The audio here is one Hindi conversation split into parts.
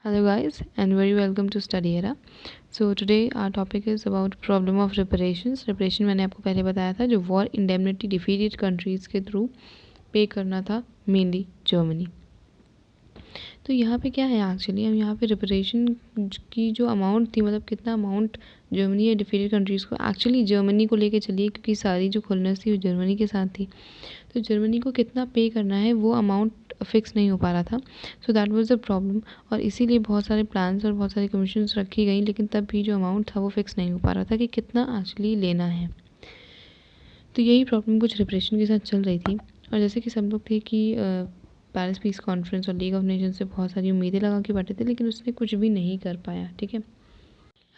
Hello guys and very welcome to Study Era. So today our topic is about problem of reparations. Reparation मैंने आपको पहले बताया था जो वॉर इंडेमनिटी डिफीटेड कंट्रीज़ के थ्रू पे करना था मेनली जर्मनी। तो यहाँ पे क्या है एक्चुअली हम यहाँ पे रिपरेशन की जो अमाउंट थी मतलब कितना अमाउंट जर्मनी या डिफीटेड कंट्रीज़ को एक्चुअली जर्मनी को लेके चलिए क्योंकि सारी जो खुलनेस थी वो जर्मनी के साथ थी। तो जर्मनी को कितना पे करना है वो अमाउंट फिक्स नहीं हो पा रहा था। So that was the problem और इसीलिए बहुत सारे प्लान्स और बहुत सारी कमीशंस रखी गई लेकिन तब भी जो अमाउंट था वो फिक्स नहीं हो पा रहा था कि कितना एक्चुअली लेना है। तो यही प्रॉब्लम कुछ रिपरेशन के साथ चल रही थी और जैसे कि सब लोग थे कि पेरिस पीस कॉन्फ्रेंस और लीग ऑफ नेशंस से बहुत सारी उम्मीदें लगा के बैठे थे लेकिन उसने कुछ भी नहीं कर पाया। ठीक है,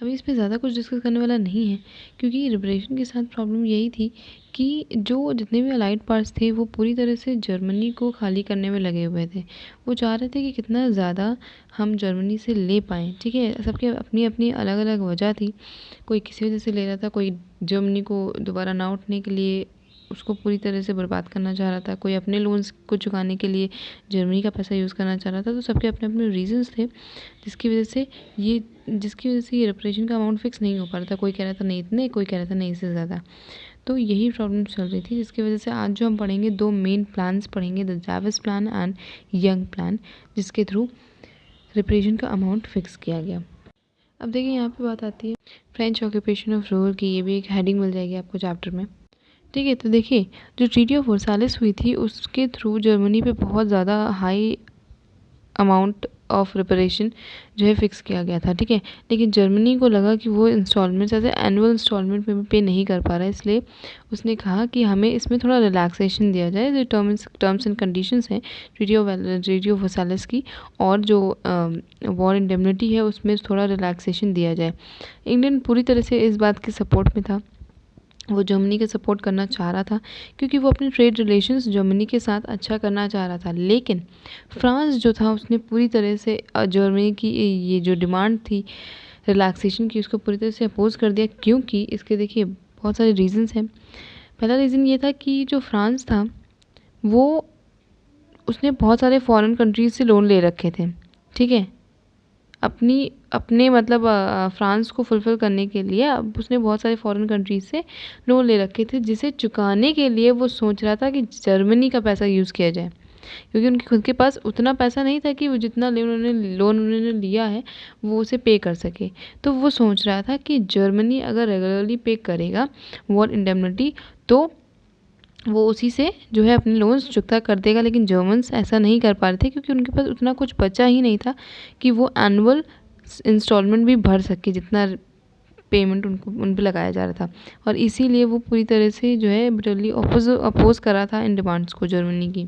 अभी इस पे ज़्यादा कुछ डिस्कस करने वाला नहीं है क्योंकि रिपरेशन के साथ प्रॉब्लम यही थी कि जो जितने भी अलाइड पार्ट्स थे वो पूरी तरह से जर्मनी को खाली करने में लगे हुए थे। वो चाह रहे थे कि कितना ज़्यादा हम जर्मनी से ले पाएँ। ठीक है, सबके अपनी अपनी अलग अलग वजह थी। कोई किसी वजह से ले रहा था, कोई जर्मनी को दोबारा ना उठने के लिए उसको पूरी तरह से बर्बाद करना चाह रहा था, कोई अपने लोन्स को चुकाने के लिए जर्मनी का पैसा यूज़ करना चाह रहा था। तो सबके अपने अपने रीजंस थे जिसकी वजह से ये रिपरेशन का अमाउंट फिक्स नहीं हो पा रहा था। कोई कह रहा था नहीं इतने, कोई कह रहा था नहीं इससे ज़्यादा। तो यही प्रॉब्लम चल रही थी जिसकी वजह से आज जो हम पढ़ेंगे दो मेन प्लान्स पढ़ेंगे, the Dawes plan and Young plan, जिसके थ्रू रिपरेशन का अमाउंट फिक्स किया गया। अब देखिए यहाँ पे बात आती है फ्रेंच ऑक्यूपेशन ऑफ रूर की। ये भी एक हेडिंग मिल जाएगी आपको चैप्टर में। ठीक है, तो देखिए जो ट्रीटी ऑफ वर्साइलेस हुई थी उसके थ्रू जर्मनी पे बहुत ज़्यादा हाई अमाउंट ऑफ रिपरेशन जो है फिक्स किया गया था। ठीक है, लेकिन जर्मनी को लगा कि वो इंस्टॉलमेंट्स ऐसे एनुअल इंस्टॉलमेंट में पे नहीं कर पा रहा है, इसलिए उसने कहा कि हमें इसमें थोड़ा रिलैक्सेशन दिया जाए। जो टर्म्स एंड कंडीशंस हैं ट्रीटी ऑफ वर्साइलेस की और जो वॉर इंडेमनिटी है उसमें थोड़ा रिलैक्सेशन दिया जाए। इंग्लैंड पूरी तरह से इस बात के सपोर्ट में था, वो जर्मनी के सपोर्ट करना चाह रहा था क्योंकि वो अपने ट्रेड रिलेशंस जर्मनी के साथ अच्छा करना चाह रहा था। लेकिन फ्रांस जो था उसने पूरी तरह से जर्मनी की ये जो डिमांड थी रिलैक्सेशन की उसको पूरी तरह से अपोज कर दिया। क्योंकि इसके देखिए बहुत सारे रीजंस हैं। पहला रीज़न ये था कि जो फ्रांस था वो उसने बहुत सारे फॉरेन कंट्रीज से लोन ले रखे थे। ठीक है, अपने मतलब फ्रांस को फुलफ़िल करने के लिए अब उसने बहुत सारे फॉरेन कंट्रीज़ से लोन ले रखे थे जिसे चुकाने के लिए वो सोच रहा था कि जर्मनी का पैसा यूज़ किया जाए क्योंकि उनके खुद के पास उतना पैसा नहीं था कि वो जितना लोन उन्होंने लिया है वो उसे पे कर सके। तो वो सोच रहा था कि जर्मनी अगर रेगुलरली पे करेगा वॉर इंडेमनिटी तो वो उसी से जो है अपने लोन्स चुकता कर देगा। लेकिन जर्मन्स ऐसा नहीं कर पा रहे थे क्योंकि उनके पास उतना कुछ बचा ही नहीं था कि वो एनुअल इंस्टॉलमेंट भी भर सके जितना पेमेंट उन पे लगाया जा रहा था। और इसीलिए वो पूरी तरह से जो है बिटरली अपोज कर रहा था इन डिमांड्स को जर्मनी की।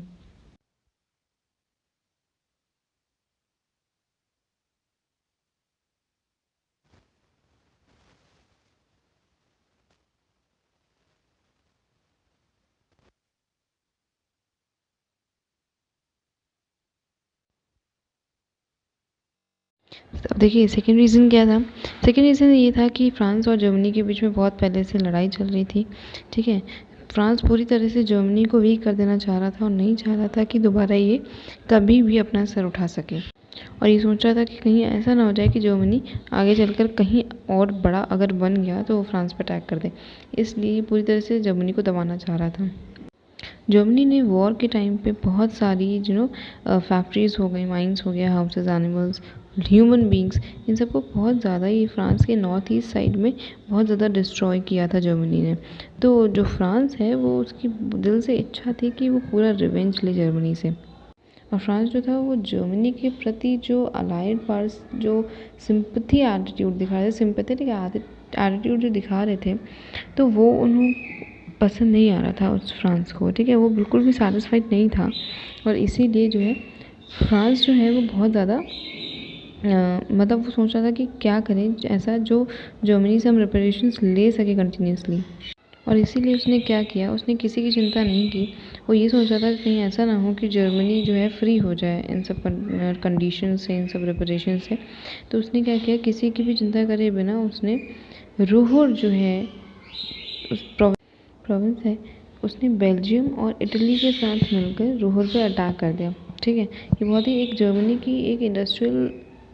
अब देखिए सेकेंड रीज़न क्या था। सेकेंड रीज़न ये था कि फ्रांस और जर्मनी के बीच में बहुत पहले से लड़ाई चल रही थी। ठीक है, फ्रांस पूरी तरह से जर्मनी को वीक कर देना चाह रहा था और नहीं चाह रहा था कि दोबारा ये कभी भी अपना सर उठा सके। और ये सोच रहा था कि कहीं ऐसा ना हो जाए कि जर्मनी आगे चलकर कहीं और बड़ा अगर बन गया तो वो फ्रांस पर अटैक कर दे। इसलिए पूरी तरह से जर्मनी को दबाना चाह रहा था। जर्मनी ने वॉर के टाइम पे बहुत सारी फैक्ट्रीज़ हो गई, माइंस हो गया, हाउसेस, एनिमल्स, ह्यूमन बींग्स, इन सबको बहुत ज़्यादा ही फ्रांस के नॉर्थ ईस्ट साइड में बहुत ज़्यादा डिस्ट्रॉय किया था जर्मनी ने। तो जो फ्रांस है वो उसकी दिल से इच्छा थी कि वो पूरा रिवेंज ले जर्मनी से। और फ्रांस जो था वो जर्मनी के प्रति जो अलाइड पार्ट्स जो सिंपथी एटीट्यूड दिखा रहे थे, सिंपथेटिक एटीट्यूड जो दिखा रहे थे, तो वो उन्हें पसंद नहीं आ रहा था उस फ्रांस को। ठीक है, वो बिल्कुल भी सेटिस्फाइड नहीं था और इसीलिए जो है फ्रांस जो है वो बहुत ज़्यादा मतलब वो सोच रहा था कि क्या करें ऐसा जो जर्मनी से हम रिपरेशंस ले सके कंटिन्यूसली। और इसीलिए उसने क्या किया, उसने किसी की चिंता नहीं की। वो ये सोच रहा था कि कहीं ऐसा ना हो कि जर्मनी जो है फ्री हो जाए इन सब कंडीशन से, इन सब रिपरेशन से। तो उसने क्या किया, किसी की भी चिंता करे बिना उसने रूर जो है उस प्रोविंस है उसने बेल्जियम और इटली के साथ मिलकर रूर पे अटैक कर दिया। ठीक है, ये बहुत ही एक जर्मनी की एक इंडस्ट्रियल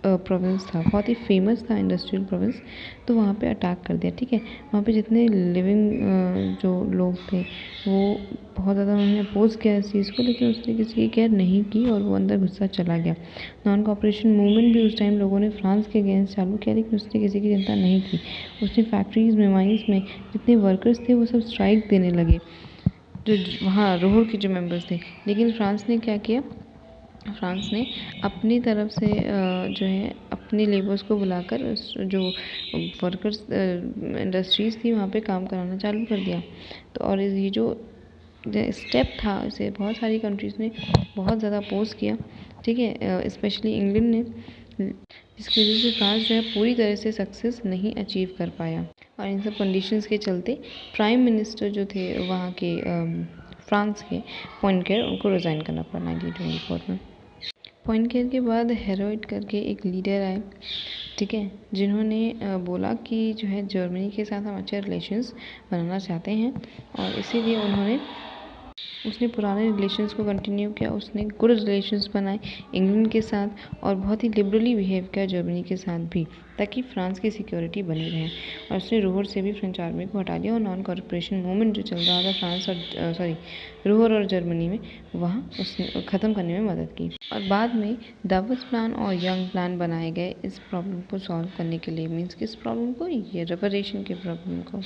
प्रोविंस था, बहुत ही फेमस था इंडस्ट्रियल प्रोविंस, तो वहाँ पे अटैक कर दिया। ठीक है, वहाँ पे जितने लिविंग जो लोग थे वो बहुत ज़्यादा उन्होंने अपोज़ किया इस चीज़ को, लेकिन उसने किसी की केयर नहीं की और वो अंदर घुसता चला गया। नॉन कॉपरेशन मूवमेंट भी उस टाइम लोगों ने फ्रांस के अगेंस्ट चालू किया, लेकिन उसने किसी की चिंता नहीं की। उसने फैक्ट्रीज़ में, माइंस में जितने वर्कर्स थे वो सब स्ट्राइक देने लगे, जो वहाँ रोहर के जो मेंबर्स थे। लेकिन फ्रांस ने क्या किया, फ्रांस ने अपनी तरफ से जो है अपने लेबर्स को बुलाकर जो वर्कर्स इंडस्ट्रीज़ थी वहाँ पे काम कराना चालू कर दिया। तो और ये जो स्टेप था इसे बहुत सारी कंट्रीज़ ने बहुत ज़्यादा अपोज किया। ठीक है, स्पेशली इंग्लैंड ने, जिसकी वजह से फ्रांस जो है पूरी तरह से सक्सेस नहीं अचीव कर पाया। और इन सब कंडीशंस के चलते प्राइम मिनिस्टर जो थे वहाँ के फ्रांस के, पॉइनकेयर, उनको रिज़ाइन करना पड़ा 1924 में। पॉइनकेयर के बाद हेरोइट करके एक लीडर आए, ठीक है, जिन्होंने बोला कि जो है जर्मनी के साथ हम अच्छे रिलेशंस बनाना चाहते हैं, और इसीलिए उसने पुराने रिलेशंस को कंटिन्यू किया। उसने गुड रिलेशंस बनाए इंग्लैंड के साथ, और बहुत ही लिबरली बिहेव किया जर्मनी के साथ भी, ताकि फ्रांस की सिक्योरिटी बनी रहे। और उसने रोहर से भी फ्रेंच आर्मी को हटा दिया, और नॉन कॉर्पोरेशन मूवमेंट जो चल रहा था फ्रांस और रोहर और जर्मनी में, वहाँ उसने ख़त्म करने में मदद की। और बाद में दावोस प्लान और यंग प्लान बनाए गए इस प्रॉब्लम को सॉल्व करने के लिए। मीन्स किस प्रॉब्लम को, ये रेपरेशन के प्रॉब्लम को।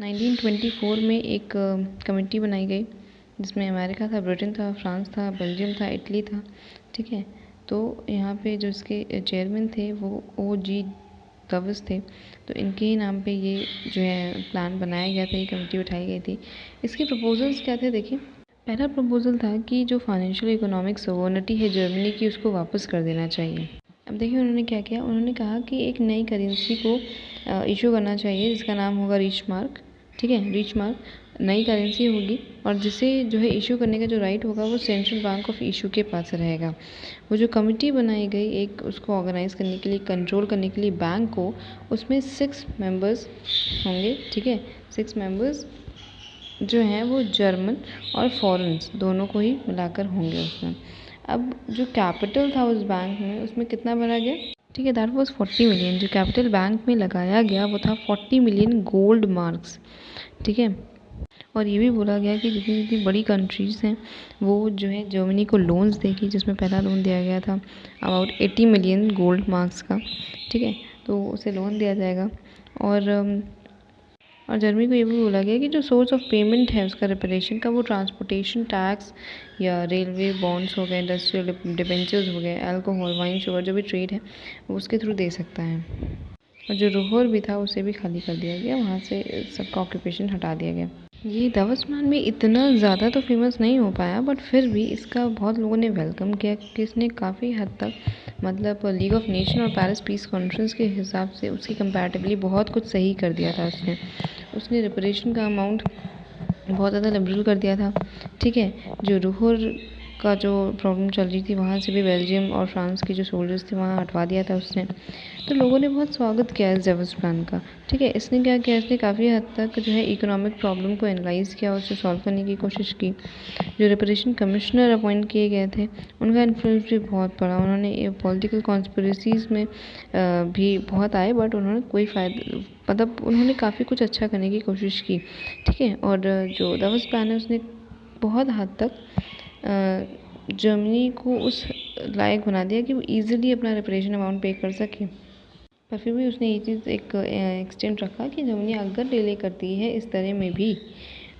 1924 में एक कमेटी बनाई गई, जिसमें अमेरिका था, ब्रिटेन था, फ्रांस था, बेल्जियम था, इटली था। ठीक है, तो यहाँ पे जो इसके चेयरमैन थे वो O.G. दावोस थे। तो इनके ही नाम पे ये जो है प्लान बनाया गया था, ये कमेटी बिठाई गई थी। इसके प्रपोजल्स क्या थे, देखिए। पहला प्रपोजल था कि जो फाइनेंशियल इकोनॉमिक सोवर्निटी है जर्मनी की, उसको वापस कर देना चाहिए। अब देखिए उन्होंने क्या किया, उन्होंने कहा कि एक नई करेंसी को इशू करना चाहिए, जिसका नाम होगा रिच मार्क। ठीक है, रिच मार्क नई करेंसी होगी, और जिसे जो है इशू करने का जो राइट होगा वो सेंट्रल बैंक ऑफ इशू के पास रहेगा। वो जो कमेटी बनाई गई एक उसको ऑर्गेनाइज करने के लिए, कंट्रोल करने के लिए बैंक को, उसमें 6 मेंबर्स होंगे। ठीक है, 6 मेंबर्स जो हैं वो जर्मन और फॉरेन्स दोनों को ही मिलाकर होंगे उसमें। अब जो कैपिटल था उस बैंक में, उसमें कितना भरा गया, ठीक है, दैट वाज 40 मिलियन। जो कैपिटल बैंक में लगाया गया वो था 40 मिलियन गोल्ड मार्क्स। ठीक है, और ये भी बोला गया कि जितनी जितनी बड़ी कंट्रीज़ हैं वो जो है जर्मनी को लोन्स देगी, जिसमें पहला लोन दिया गया था अबाउट 80 मिलियन गोल्ड मार्क्स का। ठीक है, तो उसे लोन दिया जाएगा। और जर्मनी को ये भी बोला गया कि जो सोर्स ऑफ पेमेंट है उसका रिपरेशन का, वो ट्रांसपोर्टेशन टैक्स या रेलवे बॉन्ड्स हो गए, इंडस्ट्रियल डिबेंचर्स हो गए, अल्कोहल, वाइन, शुगर, जो भी ट्रेड है वो उसके थ्रू दे सकता है। और जो रोहर भी था उसे भी खाली कर दिया गया, वहाँ से सबका ऑक्यूपेशन हटा दिया गया। ये दावोस प्लान में इतना ज़्यादा तो फेमस नहीं हो पाया, बट फिर भी इसका बहुत लोगों ने वेलकम किया, क्योंकि इसने काफ़ी हद तक, मतलब लीग ऑफ नेशन और पेरिस पीस कॉन्फ्रेंस के हिसाब से उसकी कंपैरेटिवली बहुत कुछ सही कर दिया था। उसने रिपरेशन का अमाउंट बहुत ज़्यादा लिबरल कर दिया था। ठीक है, जो रोहर का जो प्रॉब्लम चल रही थी वहाँ से भी बेल्जियम और फ्रांस के जो सोल्जर्स थे वहाँ हटवा दिया था उसने। तो लोगों ने बहुत स्वागत किया इस दावोस प्लान का। ठीक है, इसने क्या किया, इसने काफ़ी हद तक जो है इकोनॉमिक प्रॉब्लम को एनालाइज किया, उसे सॉल्व करने की कोशिश की। जो रिपरेशन कमिश्नर अपॉइंट किए गए थे उनका इन्फ्लुएंस भी बहुत पड़ा। उन्होंने पॉलिटिकल कॉन्स्पिरेसीज़ में भी बहुत आए, बट उन्होंने कोई फ़ायदा, मतलब उन्होंने काफ़ी कुछ अच्छा करने की कोशिश की। ठीक है, और जो दावोस प्लान है उसने बहुत हद तक जर्मनी को उस लायक बना दिया कि वो ईज़िली अपना रिपरेशन अमाउंट पे कर सके। पर फिर भी उसने ये चीज़ एक एक्सटेंट रखा कि जर्मनी अगर डिले करती है इस तरह में भी,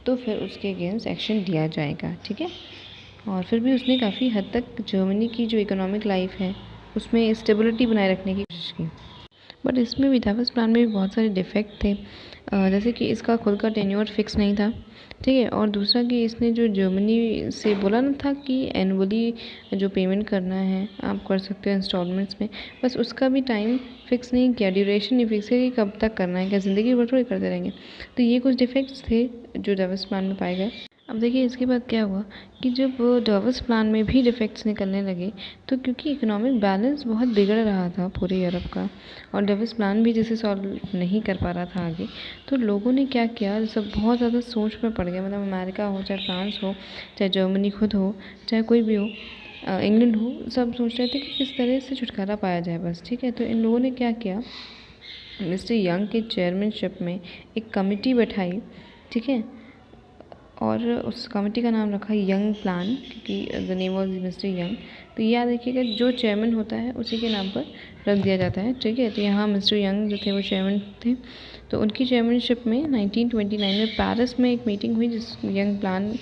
तो फिर उसके अगेंस्ट एक्शन लिया जाएगा। ठीक है, और फिर भी उसने काफ़ी हद तक जर्मनी की जो इकोनॉमिक लाइफ है उसमें स्टेबिलिटी बनाए रखने की कोशिश की। बट इसमें भी दावोस प्लान में भी बहुत सारे डिफेक्ट थे, जैसे कि इसका खुद का टेन्योर फिक्स नहीं था। ठीक है, और दूसरा कि इसने जो जर्मनी से बोला ना था कि एनुअली जो पेमेंट करना है आप कर सकते हो इंस्टॉलमेंट्स में, बस उसका भी टाइम फिक्स नहीं किया, ड्यूरेशन नहीं फिक्स किया कि कब तक करना है, क्या ज़िंदगी भर थोड़ी करते रहेंगे। तो ये कुछ डिफेक्ट्स थे जो दावोस प्लान में पाए गए। अब देखिए इसके बाद क्या हुआ कि जब दावोस प्लान में भी डिफेक्ट्स निकलने लगे, तो क्योंकि इकोनॉमिक बैलेंस बहुत बिगड़ रहा था पूरे यूरोप का, और दावोस प्लान भी जिसे सॉल्व नहीं कर पा रहा था आगे, तो लोगों ने क्या किया, सब बहुत ज़्यादा सोच में पड़ गए। मतलब अमेरिका हो, चाहे फ्रांस हो, चाहे जर्मनी खुद हो, चाहे कोई भी हो, इंग्लैंड हो, सब सोच रहे थे कि किस तरह से छुटकारा पाया जाए बस, ठीक है। तो इन लोगों ने क्या किया, मिस्टर यंग के चेयरमैनशिप में एक कमेटी बैठाई, ठीक है, और उस कमेटी का नाम रखा यंग प्लान, क्योंकि the name was mister young. तो ये याद रखिएगा, जो चेयरमैन होता है उसी के नाम पर रख दिया जाता है, ठीक है। तो यहाँ मिस्टर यंग जो थे वो चेयरमैन थे। तो उनकी चेयरमैनशिप में 1929 में पेरिस में एक मीटिंग हुई, जिस यंग प्लान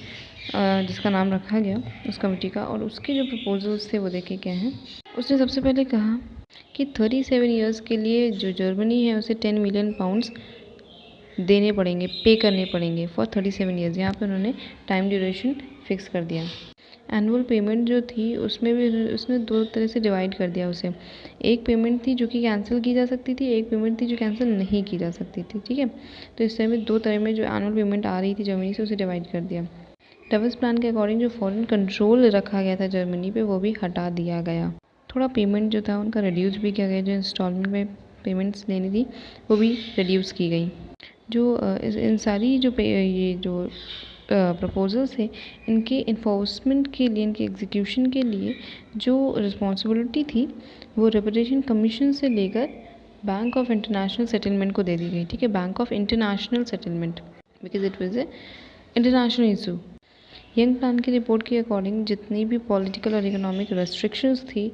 जिसका नाम रखा गया उस कमेटी का। और उसके जो प्रपोजल्स थे वो देखे क्या हैं। उसने सबसे पहले कहा कि 37 ईयर्स के लिए जो जर्मनी है उसे 10 मिलियन पाउंड्स देने पड़ेंगे, पे करने पड़ेंगे फॉर 37 ईयर्स। यहाँ पे उन्होंने टाइम ड्यूरेशन फिक्स कर दिया। एनुअल पेमेंट जो थी उसमें भी उसने दो तरह से डिवाइड कर दिया उसे। एक पेमेंट थी जो कि कैंसिल की जा सकती थी, एक पेमेंट थी जो कैंसिल नहीं की जा सकती थी, ठीक है। तो इस तरह में दो तरह में जो एनुअल पेमेंट आ रही थी जर्मनी से उसे डिवाइड कर दिया। डबल्स प्लान के अकॉर्डिंग जो फॉरेन कंट्रोल रखा गया था जर्मनी पे वो भी हटा दिया गया। थोड़ा पेमेंट जो था उनका रिड्यूस भी किया गया, जो इंस्टॉलमेंट में पेमेंट्स लेनी थी वो भी रिड्यूस की गई। जो इन सारी जो ये जो प्रपोजल्स थे, इनके इन्फोर्समेंट के लिए, इनके एग्जीक्यूशन के लिए जो रिस्पॉन्सिबिलिटी थी वो रेपुटेशन कमीशन से लेकर बैंक ऑफ इंटरनेशनल सेटलमेंट को दे दी गई, ठीक है। Bank of international settlement, because it was a international issue. Young plan की रिपोर्ट के अकॉर्डिंग जितनी भी पॉलिटिकल और इकोनॉमिक रेस्ट्रिक्शंस थी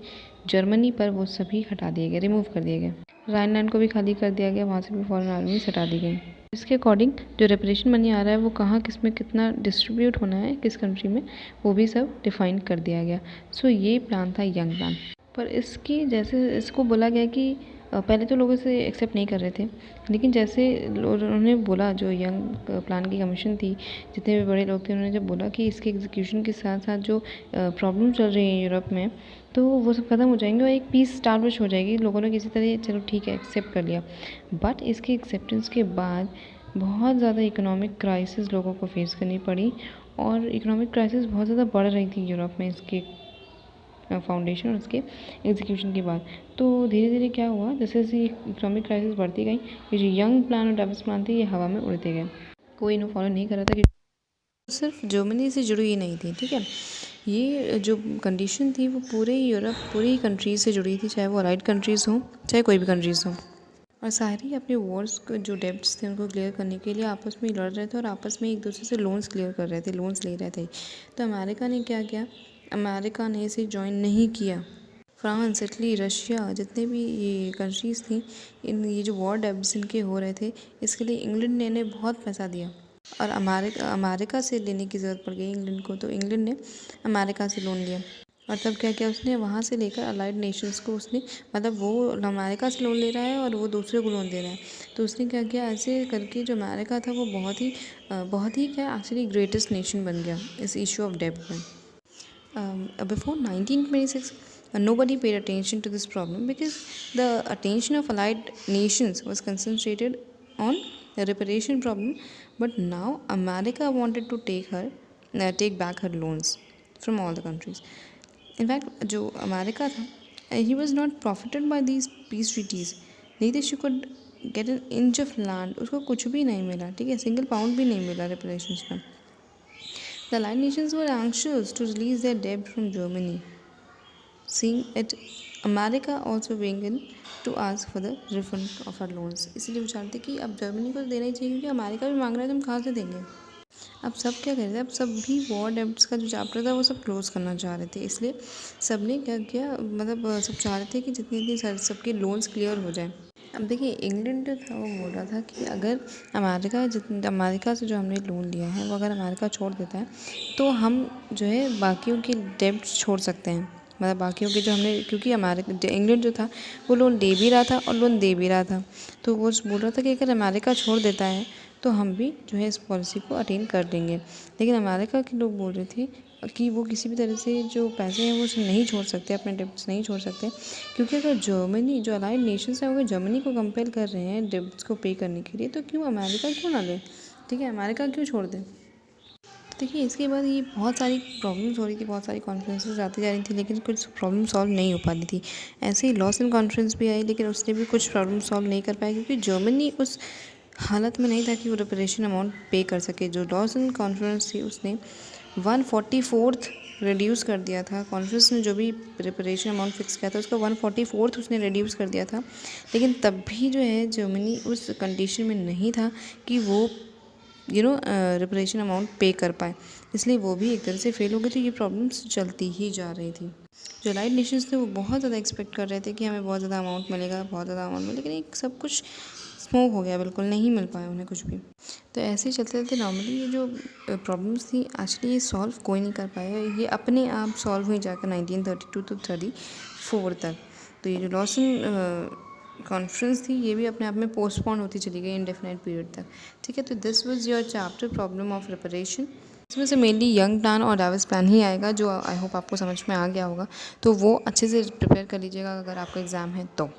जर्मनी पर वो सभी हटा दिए गए, रिमूव कर दिए गए। राइनलैंड को भी खाली कर दिया गया, वहाँ से भी फॉरेन आर्मीज हटा दी गई। इसके अकॉर्डिंग जो रेपरेशन मनी आ रहा है वो कहाँ किस में कितना डिस्ट्रीब्यूट होना है, किस कंट्री में, वो भी सब डिफाइन कर दिया गया। सो ये प्लान था यंग प्लान। पर इसकी जैसे इसको बोला गया कि पहले तो लोग इसे एक्सेप्ट नहीं कर रहे थे, लेकिन जैसे उन्होंने बोला, जो यंग प्लान की कमीशन थी, जितने भी बड़े लोग थे, उन्होंने जब बोला कि इसके एग्जीक्यूशन के साथ साथ जो प्रॉब्लम चल रही है यूरोप में, तो वो सब खत्म हो जाएंगे और एक पीस स्टाब्लिश हो जाएगी। लोगों ने किसी तरह चलो ठीक है एक्सेप्ट कर लिया। बट इसके एक्सेप्टेंस के बाद बहुत ज़्यादा इकोनॉमिक क्राइसिस लोगों को फेस करनी पड़ी, और इकोनॉमिक क्राइसिस बहुत ज़्यादा बढ़ रही थी यूरोप में इसके फाउंडेशन और उसके एग्जीक्यूशन के बाद। तो धीरे धीरे क्या हुआ, जैसे जैसे इकोनॉमिक क्राइसिस बढ़ती गई, ये जो यंग प्लान और डबल्स प्लान थे ये हवा में उड़ते गए, कोई इन्हें फॉलो नहीं कर रहा था, क्योंकि सिर्फ जर्मनी से जुड़ी ही नहीं थी, ठीक है। ये जो कंडीशन थी वो पूरे यूरोप, पूरी कंट्रीज से जुड़ी थी, चाहे वो अलाइड कंट्रीज़ हों, चाहे कोई भी कंट्रीज़ हों। और सारी अपने वॉर्स को जो डेब्ट्स थे उनको क्लियर करने के लिए आपस में लड़ रहे थे और आपस में एक दूसरे से लोन्स क्लियर कर रहे थे, लोन्स ले रहे थे। तो अमेरिका ने क्या किया, अमेरिका ने इसे ज्वाइन नहीं किया। फ्रांस, इटली, रशिया, जितने भी ये कंट्रीज़ थी, इन ये जो वॉर डेब्ट्स इनके हो रहे थे, इसके लिए इंग्लैंड ने इन्हें बहुत पैसा दिया और अमेरिका से लेने की ज़रूरत पड़ गई इंग्लैंड को। तो इंग्लैंड ने अमेरिका से लोन लिया और तब क्या किया उसने, वहाँ से लेकर अलाइड नेशंस को उसने, मतलब वो अमेरिका से लोन ले रहा है और वो दूसरे को लोन दे रहा है। तो उसने क्या किया, ऐसे करके जो अमेरिका था वो बहुत ही क्या एक्चुअली ग्रेटेस्ट नेशन बन गया इस इशू ऑफ डेब्ट में। Before 1926, nobody paid attention to this problem because the attention of allied nations was concentrated on the reparation problem. But now America wanted to take back her loans from all the countries. In fact, जो अमेरिका था, he was not profited by these peace treaties. neither she could get an inch of land. उसको कुछ भी नहीं मिला, ठीक है, सिंगल पाउंड भी नहीं मिला reparations में। The Allied nations were anxious to release their debt from Germany, seeing it America also began to ask for the refund of our loans. इसलिए वो चाहते कि अब जर्मनी को देना ही चाहिए, क्योंकि अमेरिका भी मांग रहा है, तो हम कहाँ से देंगे। अब सब क्या कर रहे थे, अब सब भी वॉर डेब्ट्स का जो चैप्टर था वो सब क्लोज करना चाह रहे थे, इसलिए सब ने क्या किया, मतलब सब चाह रहे थे कि जितनी सबके लोन्स क्लियर हो जाए। अब देखिए, इंग्लैंड जो था वो बोल रहा था कि अगर अमेरिका से जो हमने लोन लिया है वो अगर अमेरिका छोड़ देता है तो हम जो है बाकियों के डेब्ट छोड़ सकते हैं, मतलब बाकियों के जो हमने, क्योंकि इंग्लैंड जो था वो लोन दे भी रहा था और लोन दे भी रहा था। तो वो बोल रहा था कि अगर अमेरिका छोड़ देता है तो हम भी जो है इस पॉलिसी को अटेन कर देंगे। लेकिन अमेरिका के लोग बोल रहे थे कि वो किसी भी तरह से जो पैसे हैं वो नहीं छोड़ सकते, अपने डेब्ट्स नहीं छोड़ सकते, क्योंकि अगर जर्मनी, जो अलाइड नेशंस हैं, अगर जर्मनी को कंपेल कर रहे हैं डेब्ट्स को पे करने के लिए, तो क्यों अमेरिका क्यों ना ले, ठीक है, अमेरिका क्यों छोड़ दे। देखिए, इसके बाद ये बहुत सारी प्रॉब्लम्स हो रही थी, बहुत सारी कॉन्फ्रेंसेस आती जा रही थी, लेकिन कुछ प्रॉब्लम सॉल्व नहीं हो पा रही थी। ऐसे ही लॉसन कॉन्फ्रेंस भी आई, लेकिन उसने भी कुछ प्रॉब्लम सॉल्व नहीं कर पाया, क्योंकि जर्मनी उस हालत में नहीं था कि वो रिपेरेशन अमाउंट पे कर सके। जो लॉसन कॉन्फ्रेंस थी उसने 144 रिड्यूस कर दिया था। कॉन्फ्रेंस ने जो भी रिपेरेशन अमाउंट फिक्स किया था उसका 1/44 उसने रिड्यूस कर दिया था, लेकिन तब भी जो है जर्मनी उस कंडीशन में नहीं था कि वो रिपरेशन अमाउंट पे कर पाए, इसलिए वो भी एक तरह से फेल हो गई। तो ये प्रॉब्लम्स चलती ही जा रही थी। जो अलाइड नेशंस थे वो बहुत ज़्यादा एक्सपेक्ट कर रहे थे कि हमें बहुत ज़्यादा अमाउंट मिलेगा, बहुत ज़्यादा अमाउंट मिलेगा, लेकिन एक सब कुछ स्मोक हो गया, बिल्कुल नहीं मिल पाया उन्हें कुछ भी। तो ऐसे ही चलते चलते नॉर्मली ये जो प्रॉब्लम्स थी एक्चुअली ये सॉल्व कोई नहीं कर पाया, ये अपने आप सॉल्व हुई जाकर 1932 to 34 तक। तो ये जो लॉसन कॉन्फ्रेंस थी ये भी अपने आप में पोस्टपोन होती चली गई इंडेफिनाइट पीरियड तक। ठीक है, तो this was your chapter problem of reparation. इसमें से मेनली यंग प्लान और डाविस प्लान ही आएगा, जो आई होप आपको समझ में आ गया होगा। तो वो अच्छे से प्रिपेयर कर लीजिएगा अगर आपका एग्ज़ाम है तो।